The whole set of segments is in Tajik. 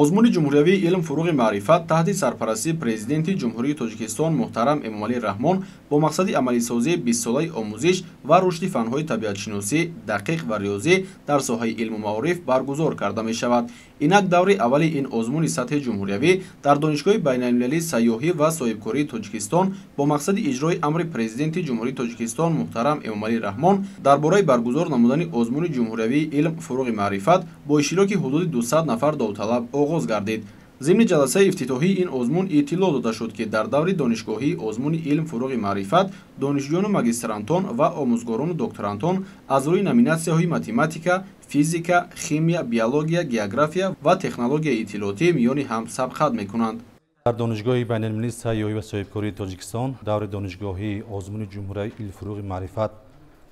озмуни ҷумҳуриявии илм фуруғи маърифат таҳти сарпарастии президенти ҷумҳурии Тоҷикистон муҳтарам Эмомалӣ Раҳмон бо мақсади амалисозии 20-солаи омӯзиш ва рушди фанҳои табиатшиносӣ, дақиқ ва риёзӣ дар соҳаи илму маориф баргузор карда мешавад. Инак даври аввали ин озмуни сатҳи ҷумҳуриявӣ дар донишгоҳи байналмилалии сайёҳӣ ва соҳибкории Тоҷикистон бо мақсади иҷрои амри президенти ҷумҳурии Тоҷикистон муҳтарам Эмомалӣ Раҳмон дар бораи баргузор намудани озмуни ҷумҳуриявии илм фуруғи маърифат бо иштироки ҳудуди 200 нафар довталаб оғоз гардид. Зимни ҷаласаи ифтитоҳии ин озмун иттилоъ дода шуд, ки дар даври донишгоҳии озмуни илм фуруғи маърифат донишҷӯёну магистрантон ва омӯзгорону докторантон аз рӯи номинатсияҳои математика, физика, химия, биология, география ва технологияи иттилоотӣ миёни ҳам сабқат мекунанд. дар донишгоҳи байналмилалии сайёҳӣ ва соҳибкории Тоҷикистон даври донишгоҳии озмуни ҷумҳуриявии илм фуруғи маърифат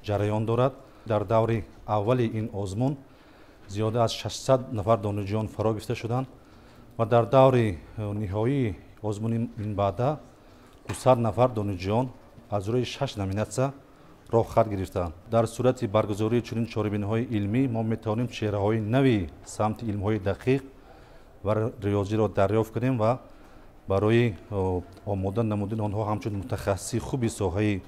ҷараён дорад. дар даври аввали ин озмун зиёда аз 600 нафар донишҷӯён фаро гирифта шуданд ва дар даври ниҳоии озмуни минбаъда 200 нафар донишҷӯён аз рӯи 6 номинатсия роҳ хат гирифтанд. дар сурати баргузории чунин чорабиниҳои илмӣ мо метавонем чеҳраҳои нави самти илмҳои дақиқ ва риёзиро дарёфт кунем ва барои омода намудани онҳо ҳамчун мутахассиси хуби соҳаи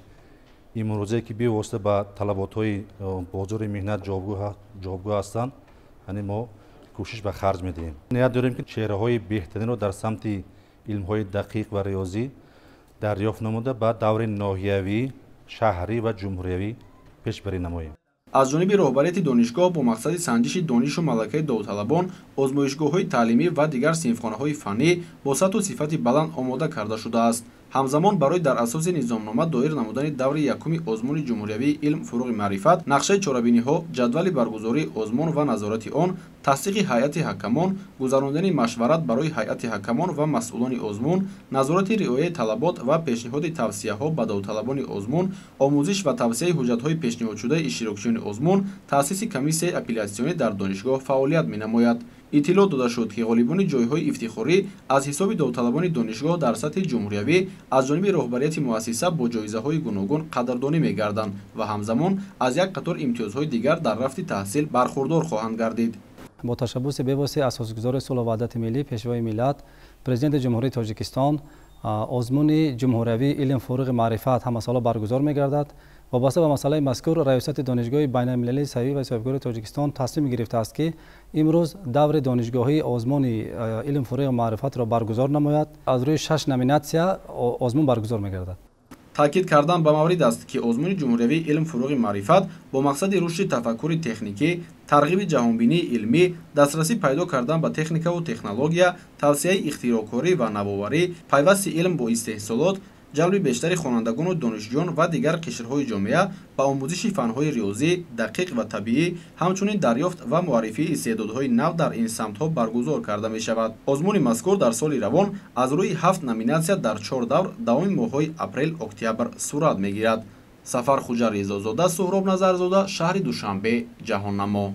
имрӯзае ки бевосита ба талаботҳои бозори меҳнат ҷавобгӯ ҳастанд, яъне мо кӯшиш ба харҷ медиҳем. ният дорем ки чеҳраҳои беҳтаринро дар самти илмҳои дақиқ ва риёзӣ дарёфт намуда ба даври ноҳиявӣ, шаҳрӣ ва ҷумҳуриявӣ пешбарӣ намоем. аз ҷониби роҳбарияти донишгоҳ бо мақсади санҷиши донишу малакаи довталабон озмоишгоҳҳои таълимӣ ва дигар синфхонаҳои фаннӣ бо сатҳу сифати баланд омода карда шудааст. ҳамзамон барои дар асоси низомнома доир намудани даври якуми озмуни ҷумҳуриявии илм фуруғи маърифат нақшаи чорабиниҳо, ҷадвали баргузории озмун ва назорати он, тасдиқи ҳайати ҳакамон, гузарондани машварат барои ҳайати ҳакамон ва масъулони озмун, назорати риояи талабот ва пешниҳоди тавсияҳо ба довталабони озмун, омӯзиш ва тавсияи ҳуҷҷатҳои пешниҳодшудаи иштирокчиёни озмун, таъсиси комиссияи апеллясионӣ дар донишгоҳ фаъолият менамояд. иттилоъ дода шуд, ки ғолибони ҷойҳои ифтихорӣ аз ҳисоби довталабони донишгоҳ дар сатҳи ҷумҳуриявӣ аз ҷониби роҳбарияти муассиса бо ҷоизаҳои гуногун қадрдонӣ мегарданд ва ҳамзамон аз як қатор имтиёзҳои дигар дар рафти таҳсил бархурдор хоҳанд гардид. бо ташаббуси бевосити асосгузори сулҳу ваҳдати миллӣ, пешвои миллат, президенти ҷумҳурии Тоҷикистон озмуни ҷумҳуриявии илм фуруғи маърифат ҳамасола баргузор мегардад. вобаста ба масъалаи мазкур раёсати донишгоҳи байналмилалии сайёҳӣ ва соҳибкории Тоҷикистон тасмим гирифтааст, ки имрӯз даври донишгоҳии озмуни илм фуруғи маърифатро баргузор намояд. аз рӯи 6 номинатсия озмун баргузор мегардад. таъкид кардан ба маврид аст, ки озмуни ҷумҳуриявии илм фуруғи маърифат бо мақсади рушди тафаккури техникӣ, тарғиби ҷаҳонбинии илмӣ, дастрасӣ пайдо кардан ба техникаву технология, тавсияи ихтироъкорӣ ва навоварӣ, пайвасти илм бо истеҳсолот, ҷалби бештари хонандагону донишҷӯён ва дигар қишрҳои ҷомеа ба омӯзиши фанҳои риёзӣ, дақиқ ва табиӣ, ҳамчунин дарёфт ва муаррифии истеъдодҳои нав дар ин самтҳо баргузор карда мешавад. озмуни мазкур дар соли равон аз рӯи 7 номинатсия дар 4 давр давоми моҳҳои апрел-октябр сурат мегирад. Сафар Хуҷа Резозода, Суҳроб Назарзода, шаҳри Душанбе, ҷаҳоннамо.